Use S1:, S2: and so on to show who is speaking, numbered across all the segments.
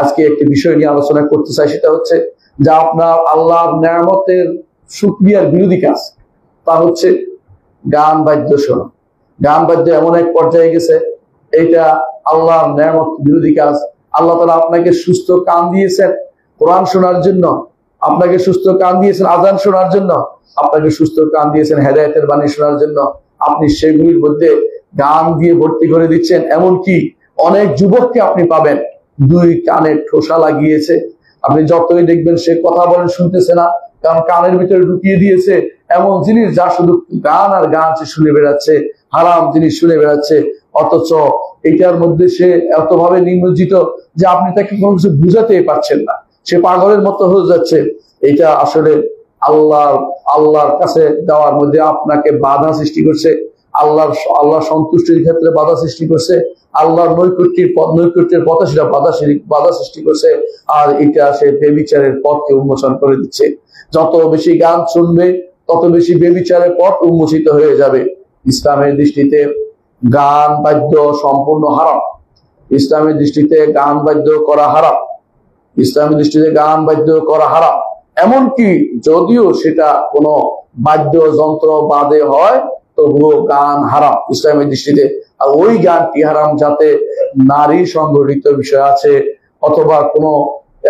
S1: আজকে একটি বিষয় নিয়ে আলোচনা করতে চাই, সেটা হচ্ছে যে আপনার আল্লাহর নেয়ামতের শুকরিয়ার বিরোধী কাজ, তা হচ্ছে গান বাদ্য শোনা। গান বাদ্য এমন এক পর্যায়ে গেছে, এটা আল্লাহর নেয়ামত বিরোধী কাজ। আল্লাহ তাআলা আপনাকে সুস্থ কান দিয়েছেন কোরআন শোনার জন্য, আপনাকে সুস্থ কান দিয়েছেন আযান শোনার জন্য, আপনাকে সুস্থ কান দিয়েছেন হেদায়েতের বাণী শোনার জন্য। আপনি সেগুলির মধ্যে গান দিয়ে ভর্তি করে দিচ্ছেন। এমনকি অনেক যুবককে আপনি পাবেন দুই কানে ঠোসা লাগিয়েছে, আপনি যতই দেখবেন সে কথা বলেন শুনতেছে না, কারণ কানের ভিতরে ঢুকিয়ে দিয়েছে এমন জিনিস যা শুধু গান আর গান সে শুনে বেড়াচ্ছে, হারাম জিনিস শুনে বেড়াচ্ছে। অথচ এটার মধ্যে সে এতভাবে নিমজ্জিত যে আপনি তাকে কোনো কিছু বুঝাতেই পারছেন না, সে পাগলের মতো হয়ে যাচ্ছে। এটা আসলে আল্লাহর কাছে যাওয়ার মধ্যে আপনাকে বাধা সৃষ্টি করছে, আল্লাহ সন্তুষ্টির ক্ষেত্রে বাধা সৃষ্টি করছে, আল্লাহর নৈকট্যের পথে সেটা বাধা সৃষ্টি করছে। আর এটা সে বেবিচারের পথকে উন্মোচন করে দিচ্ছে। যত বেশি গান শুনবে তত বেশি বেবিচারের পথ উন্মোচিত হয়ে যাবে। ইসলামের দৃষ্টিতে গান বাদ্য সম্পূর্ণ হারাম। ইসলামের দৃষ্টিতে গান বাদ্য করা হারাম। ইসলামের দৃষ্টিতে গান বাদ্য করা হারাম। এমনকি যদিও সেটা কোনো বাদ্য যন্ত্র বাদে হয় তবুও গান হারাম ইসলামের দৃষ্টিতে। আর ওই গানটি হারাম যাতে নারী সংগঠিত বিষয় আছে, অথবা কোনো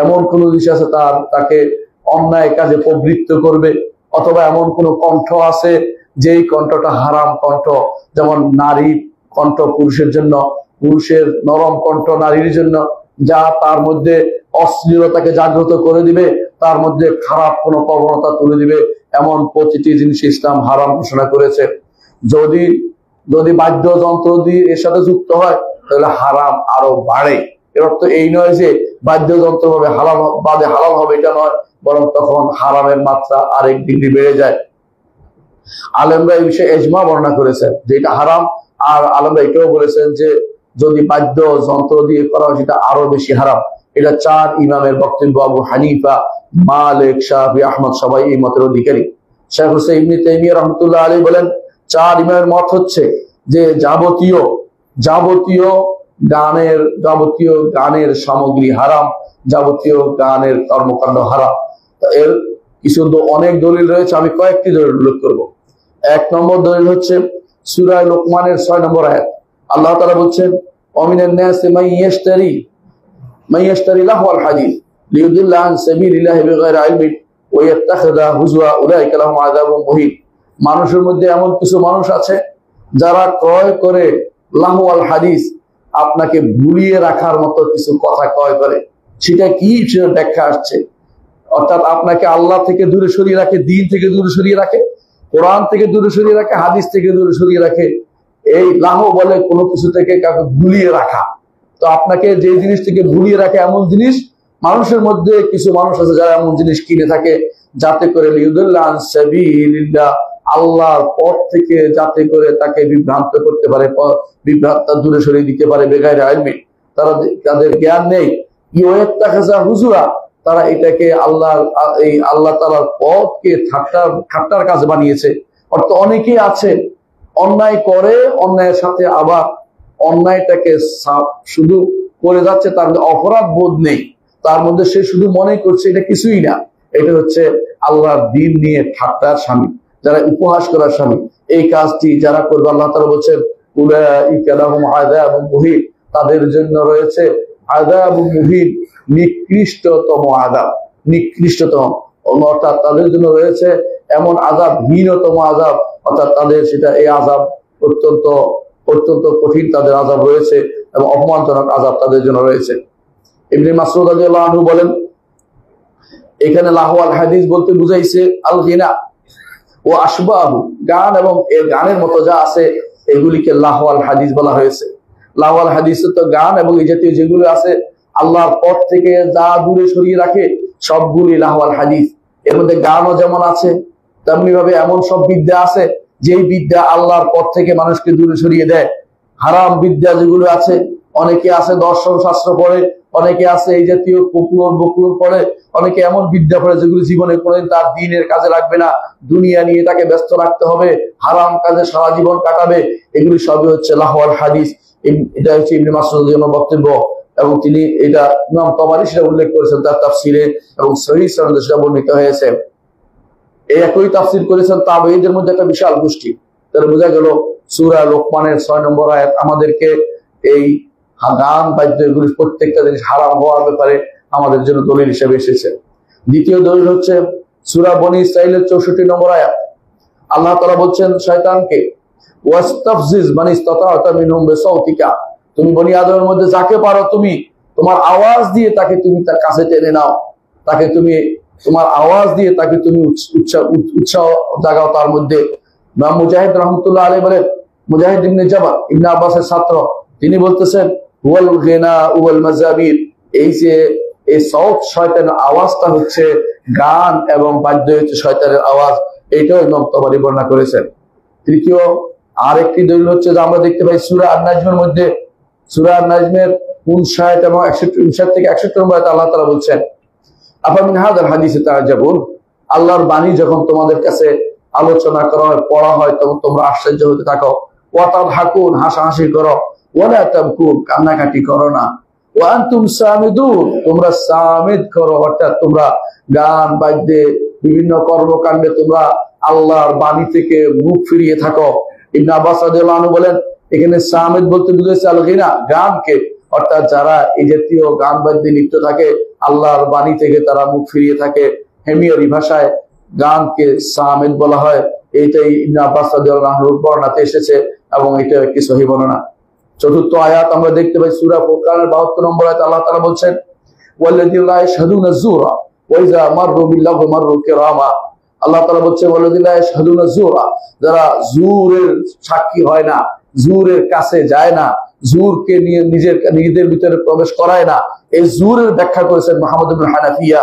S1: এমন কোনো বিষয় আছে তাকে অন্যায় কাজে প্রবৃত্ত করবে, অথবা এমন কোনো কণ্ঠ আছে যেই কণ্ঠটা হারাম কণ্ঠ, যেমন নারী কণ্ঠ পুরুষের জন্য, পুরুষের নরম কণ্ঠ নারীর জন্য, যা তার মধ্যে অশ্লীলতাকে জাগ্রত করে দিবে, তার মধ্যে খারাপ কোনো প্রবণতা তুলে দিবে, এমন প্রতিটি জিনিস ইসলাম হারাম ঘোষণা করেছে। যদি বাদ্যযন্ত্র দিয়ে এর সাথে যুক্ত হয় তাহলে হারাম আরো বাড়ে। এর অর্থ এই নয় যে বাদ্যযন্ত্র হবে হালাল হবে, এটা নয়, বরং তখন হারামের মাত্রা আরেক ডিগ্রি বেড়ে যায়। আলেমরা এই বিষয়ে ইজমা বর্ণনা করেছেন যে এটা হারাম। আর আলেমরা এটাও বলেছেন যে যদি বাদ্যযন্ত্র দিয়ে করা হয় সেটা আরো বেশি হারাম। এটা 4 ইমামের বক্তব্য। আবু হানিফা, মালিক, শাফি, আহমদ সবাই এই মতের অধিকারী। শেখ হুসাইন ইবনে তাইমিয়া রাহমাতুল্লাহ আলাইহি বলেন 4 ইমামের মত হচ্ছে যে যাবতীয় গানের সামগ্রী হারাম, যাবতীয় গানের কর্মকাণ্ড হারাম। এর কিছু অনেক দলিল রয়েছে, আমি কয়েকটি দলিল উল্লেখ করব। 1 নম্বর দলিল হচ্ছে সূরা লোকমানের 6 নম্বর আয়াত। আল্লাহ তাআলা বলছেন ওয়ামিনান নাসি মাইয়াশতারি লাহওয়াল হাদিস লিয়ুদিল্লা আন সাবিলিল্লাহি বিগাইরি ইলমিন ওয়া ইয়াত্তাখিযা হুজওয়া উলাইকা লাহুম আযাবুন মুহিন। মানুষের মধ্যে এমন কিছু মানুষ আছে যারা ক্রয় করে লাহওয়াল হাদিস, আপনাকে ভুলিয়ে রাখার মতো কিছু কথা ক্রয় করে। সেটা কি, সেটা ব্যাখ্যা আসছে। অর্থাৎ আপনাকে আল্লাহ থেকে দূরে সরিয়ে রাখে, দিন থেকে দূরে সরিয়ে রাখে, কোরআন থেকে দূরে সরিয়ে রাখে, হাদিস থেকে দূরে সরিয়ে রাখে। এই লাহ বলে কোনো কিছু থেকে কাউকে ভুলিয়ে রাখা। তো আপনাকে যে জিনিস থেকে ভুলিয়ে রাখে এমন জিনিস, মানুষের মধ্যে কিছু মানুষ আছে যারা এমন জিনিস কিনে থাকে যাতে করে লিউদুল্লাহ আন সাবিলিল্লাহ, আল্লাহর পথ থেকে যাতে করে তাকে বিভ্রান্ত করতে পারে, বিভ্রান্ত দূরে সরিয়ে দিতে পারে। বেগাইরে ইলমি, তাদের জ্ঞান নেই। ইয়াত্তাখিযা হুজুয়া, তারা এটাকে আল্লাহ তাআলার পথকে ঠাট্টার কাজ বানিয়েছে। অর্থাৎ অনেকেই আছে অন্যায় করে, অন্যায়ের সাথে আবার অন্যায়টাকে শুধু করে যাচ্ছে, তার মধ্যে অপরাধ বোধ নেই, তার মধ্যে সে শুধু মনে করছে এটা কিছুই না। এটা হচ্ছে আল্লাহর দ্বীন নিয়ে ঠাট্টার স্বামী, যারা উপহাস করার স্বামী। এই কাজটি যারা করবে আল্লাহ তাআলা বলছেন উলাইকা লাহুম আযাবুন মুহিন, তাদের জন্য রয়েছে আযাবুন মুহিন, নিকৃষ্টতম আযাব, নিকৃষ্টতম। অর্থাৎ তাদের জন্য রয়েছে এমন আযাব, হীনতম আযাব। অর্থাৎ তাদের সেটা এই আযাব অত্যন্ত অত্যন্ত কঠিন তাদের আযাব রয়েছে এবং অপমানজনক আযাব তাদের জন্য রয়েছে। ইবনে মাসউদ রাদিয়াল্লাহু আনহু বলেন এখানে লাহওয়াল হাদিস বলতে বুঝাইছে আল গিনা ও আশবাহু, গান এবং এর গানের মতো যা আছে এগুলিকে লাহওয়াল হাদিস বলা হয়েছে। লাহওয়াল হাদিস তো গান এবং এই জাতীয় যেগুলো আছে আল্লাহর পথ থেকে যা দূরে সরিয়ে রাখে সবগুলি লাহওয়াল হাদিস। এর মধ্যে গানও যেমন আছে, তেমনি ভাবে এমন সব বিদ্যা আছে যেই বিদ্যা আল্লাহর পথ থেকে মানুষকে দূরে সরিয়ে দেয়। হারাম বিদ্যা যেগুলো আছে, অনেকে আছে দর্শন শাস্ত্র পড়ে, অনেকে আছে এই জাতীয় বকুলর পড়ে, অনেকে এমন বিদ্যা পড়ে যেগুলো জীবনে কোনোদিন তার দ্বীনের কাজে লাগবে না, দুনিয়া নিয়ে তাকে ব্যস্ত রাখতে হবে, হারাম কাজে সারা জীবন কাটাবে। এগুলি সবই হচ্ছে লাহওয়াল হাদিস। এটা হচ্ছে ইবনে মাসউদের বক্তব্য। এবং তিনি এটা ইমাম তাবারী সেটা উল্লেখ করেছেন তার তাফসিরে, এবং সহিহ সনদে সেটা বর্ণিত হয়েছে। এই একই তাফসির করেছেন তাবেঈদের মধ্যে একটা বিশাল গোষ্ঠী। তাহলে বোঝা গেল সূরা লোকমানের 6 নম্বর আয়াত আমাদেরকে এই গান বাদ্য এগুলির প্রত্যেকটা জিনিস হারাম হওয়ার ব্যাপারে আমাদের জন্য দলিল হিসেবে এসেছে। দ্বিতীয় দলিল হচ্ছে সূরা বনী ইসরাঈলের 64 নম্বর আয়াত। আল্লাহ তাআলা বলছেন শয়তানকে, ওয়াস্তাফজিজ মান ইসতাতা'তা মিনহুম বিসাউতিকা, তুমি বনি আদমের মধ্যে যাকে পারো তুমি তোমার আওয়াজ দিয়ে তাকে তুমি তার কাছে টেনে নাও, তাকে তুমি তোমার আওয়াজ দিয়ে তাকে তুমি উৎসাহ জাগাও তার মধ্যে। ইমাম মুজাহিদ রাহমাতুল্লাহ আলাইহি বলেন, মুজাহিদ ইবনে জাবাল ইবনে আব্বাসের ছাত্র, তিনি বলতেছেন ওয়াল গিনা ওয়াল মাযাবির, এই যে এই সাউত শয়তানের আওয়াজটা হচ্ছে গান এবং বাদ্য হচ্ছে শয়তানের আওয়াজ, এটাও ইমাম তাবারী বর্ণনা করেছেন। তৃতীয় আরেকটি দলিল হচ্ছে যে আমরা দেখতে পাই সূরা আন-নাজমের মধ্যে, সূরা আন-নাজমের 59 এবং 61 থেকে 61 নম্বর আয়াতে আল্লাহ তাআলা বলছেন, আফামিন হাযাল হাদিসে তাআজাবুন, আল্লাহর বাণী যখন তোমাদের কাছে আলোচনা করা হয়, পড়া হয়, তখন তোমরা আশ্চর্য হতে থাকো। ওয়া তাদহাকুন, হাসাহাসি করো। ওয়ালা তাবকুন, কান্নাকাটি করো না। ওয়া আনতুম সামিদুন, তোমরা সামিদ করো, অর্থাৎ তোমরা গান বাদ্যে বিভিন্ন কর্মকাণ্ডে তোমরা আল্লাহর বাণী থেকে মুখ ফিরিয়ে থাকো। ইবনে আব্বাস রাদিয়াল্লাহু আনহু বলেন, এখানে সামিদ বলতে বুঝাইছে আল গিনা, গানকে, অর্থাৎ যারা এই জাতীয় গান বাদ্যে লিপ্ত থাকে, আল্লাহর বাণী থেকে তারা মুখ ফিরিয়ে থাকে। হেমিয়ারি ভাষায় গানকে সামিদ বলা হয়। এইটাই ইবনে আব্বাস রাদিয়াল্লাহু আনহুর বর্ণনাতে এসেছে এবং এটা একটি সহিহ বর্ণনা। চতুর্থ আয়াত আমরা দেখতে পাই সূরা ফুরকানের 72 নম্বর আয়াতে আল্লাহ তাআলা বলছেন, ওয়াল্লাযীনা লা ইয়াশহাদুনা যুরা ওয়া ইযা মাররু বিল্লাহি মাররু কিরামা। আল্লাহ তাআলা বলছেন ওয়াল্লাযীনা লা ইয়াশহাদুনা যুরা, যারা জুরের সাক্ষী হয় না, জুরের কাছে যায় না, জুরকে নিয়ে নিজেদের ভিতরে প্রবেশ করায় না। এই জুরের ব্যাখ্যা করেছেন মুহাম্মদ ইবনে হানাফিয়া,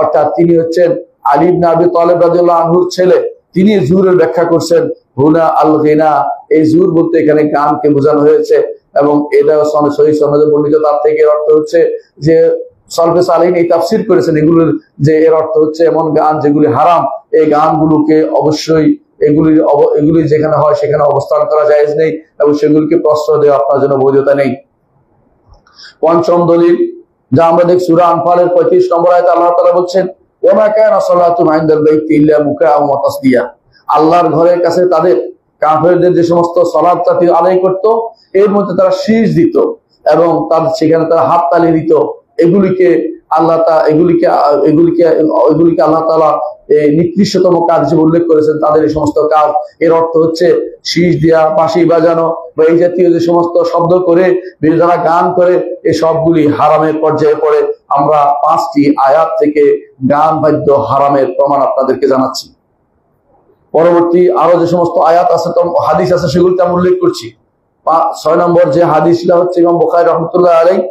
S1: অর্থাৎ তিনি হচ্ছেন আলী ইবনে আবি তালিব রাদিয়াল্লাহু আনহুর ছেলে। তিনি জুরের ব্যাখ্যা করছেন হুনা আল গিনা, এই জুর বলতে এখানে গানকে বোঝানো হয়েছে এবং এটা সহিহ সনদে বর্ণিত। তার থেকে এর অর্থ হচ্ছে যে সালফে সালেহিন এই তাফসীর করেছেন এগুলোর, যে এর অর্থ হচ্ছে এমন গান যেগুলি হারাম, এই গানগুলোকে অবশ্যই এগুলি যেখানে হয় সেখানে অবস্থান করা জায়েজ নেই এবং সেগুলিকে প্রশ্রয় দেওয়া আপনার জন্য বৈধতা নেই। পঞ্চম দলিল যা আমরা দেখি সূরা আনফালের 35 নম্বর আয়াতে আল্লাহ তাআলা বলছেন, ওয়া মা কানা সালাতুহুম ইনদাল বাইতি ইল্লা মুকাআ ওয়া তাসদিয়া, আল্লাহর ঘরের কাছে তাদের কাফেরদের যে সমস্ত সালাত আদায় করত, এর মধ্যে তারা শীষ দিত এবং তাদের সেখানে তারা হাত তালি দিত। এগুলিকে আল্লাহ তাআলা নিকৃষ্টতম কাজ হিসেবে উল্লেখ করেছেন, তাদের এই সমস্ত কাজ। এর অর্থ হচ্ছে শীষ দেওয়া, বাঁশি বাজানো বা এই জাতীয় যে সমস্ত শব্দ করে যারা গান করে, এই সবগুলি হারামের পর্যায়ে পড়ে। আমরা 5টি আয়াত থেকে গান বাদ্য হারামের প্রমাণ আপনাদেরকে জানাচ্ছি। পরবর্তী আরো যে সমস্ত আয়াত আছে, হাদিস আছে, সেগুলিতে আমি উল্লেখ করছি। 6 নম্বর যে হাদিসটা হচ্ছে ইমাম বুখারী রাহমাতুল্লাহ আলাইহি,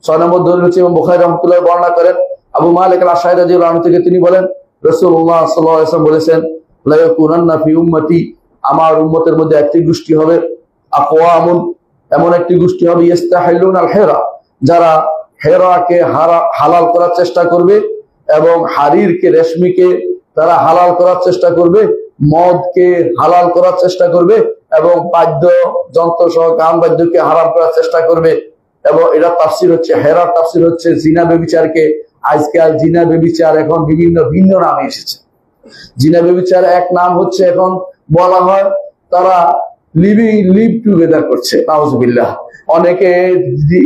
S1: 6 নম্বর দলিল হচ্ছে ইমাম বুখারী রাহমাতুল্লাহ বর্ণনা করেন আবু মালিক আল-আশআরী রাদিয়াল্লাহু আনহু থেকে, তিনি বলেন রাসূলুল্লাহ সাল্লাল্লাহু আলাইহি ওয়াসাল্লাম বলেছেন, লা ইয়াকুনান্না ফি উম্মতি, আমার উম্মতের মধ্যে একটি গোষ্ঠী হবে, আকওয়ামুন, এমন একটি গোষ্ঠী হবে, ইস্তাহিলুন আল হিরা, যারা হেরাকে হালাল করার চেষ্টা করবে এবং হারিরকে, রেশমিকে তারা হালাল করার চেষ্টা করবে, মদকে হালাল করার চেষ্টা করবে এবং বাদ্য যন্ত্র সহ গান বাদ্যকে হারাম করার চেষ্টা করবে। এবং এটা তাফসীর হচ্ছে, হেরার তাফসীর হচ্ছে জিনা ব্যভিচারকে। আজকাল জিনা ব্যভিচার এখন বিভিন্ন ভিন্ন নামে এসেছে। জিনা ব্যভিচার এক নাম হচ্ছে এখন বলা হয় তারা লিভ টুগেদার করছে, নাউজুবিল্লাহ। অনেকে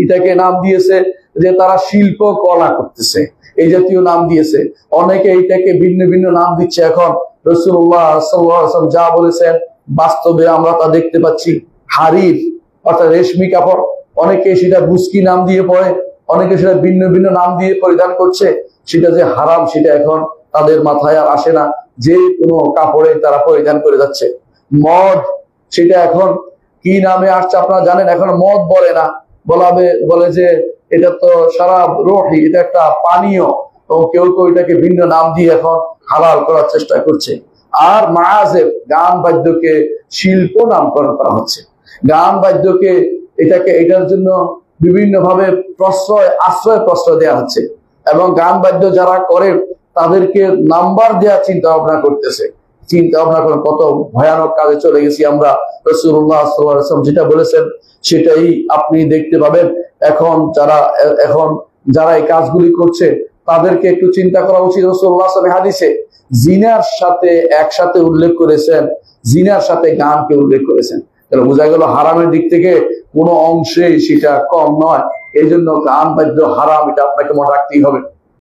S1: এটাকে নাম দিয়েছে যে তারা শিল্প কলা করতেছে, এই জাতীয় নাম দিয়েছে। অনেকে এটাকে ভিন্ন ভিন্ন নাম দিচ্ছে। এখন রাসূলুল্লাহ সাল্লাল্লাহু আলাইহি ওয়াসাল্লাম যা বলেছেন বাস্তবে আমরা তা দেখতে পাচ্ছি। হারির অর্থাৎ রেশমি কাপড়, অনেকে সেটা বুস্কি নাম দিয়ে পরে, অনেকে সেটা ভিন্ন ভিন্ন নাম দিয়ে পরিধান করছে। সেটা যে হারাম সেটা এখন তাদের মাথায় আর আসে না, যে কোনো কাপড়ে তারা পরিধান করে যাচ্ছে। মদ, সেটা এখন কি নামে আসছে আপনারা জানেন? এখন মদ বলে না, বলে যে এটা তো শারাব রোহি, এটা একটা পানীয়। এবং কেউ কেউ এটাকে ভিন্ন নাম দিয়ে এখন হালাল করার চেষ্টা করছে। আর মায়াজেব, গান বাদ্যকে শিল্প নামকরণ করা হচ্ছে। গান বাদ্যকে এটার জন্য বিভিন্ন ভাবে আশ্রয় দেওয়া হচ্ছে এবং গান বাদ্য যারা করে তাদেরকে নাম্বার দেওয়া চিন্তা ভাবনা করতেছে। চিন্তা ভাবনা করেন কত ভয়ানক কাজে চলে গেছি আমরা। রাসূলুল্লাহ সাল্লাল্লাহু আলাইহি ওয়াসাল্লাম যেটা বলেছেন সেটাই আপনি দেখতে পাবেন। এখন যারা এই কাজগুলি করছে তাদেরকে একটু চিন্তা করা উচিত। রাসূলুল্লাহ সাল্লাল্লাহু আলাইহি হাদিসে জিনার সাথে একসাথে উল্লেখ করেছেন, জিনার সাথে গানকে উল্লেখ করেছেন। তাহলে বোঝা গেল হারামের দিক থেকে কোনো অংশেই সেটা কম নয়। এই জন্য গান বাদ্য হারাম, এটা আপনাকে মনে রাখতেই হবে।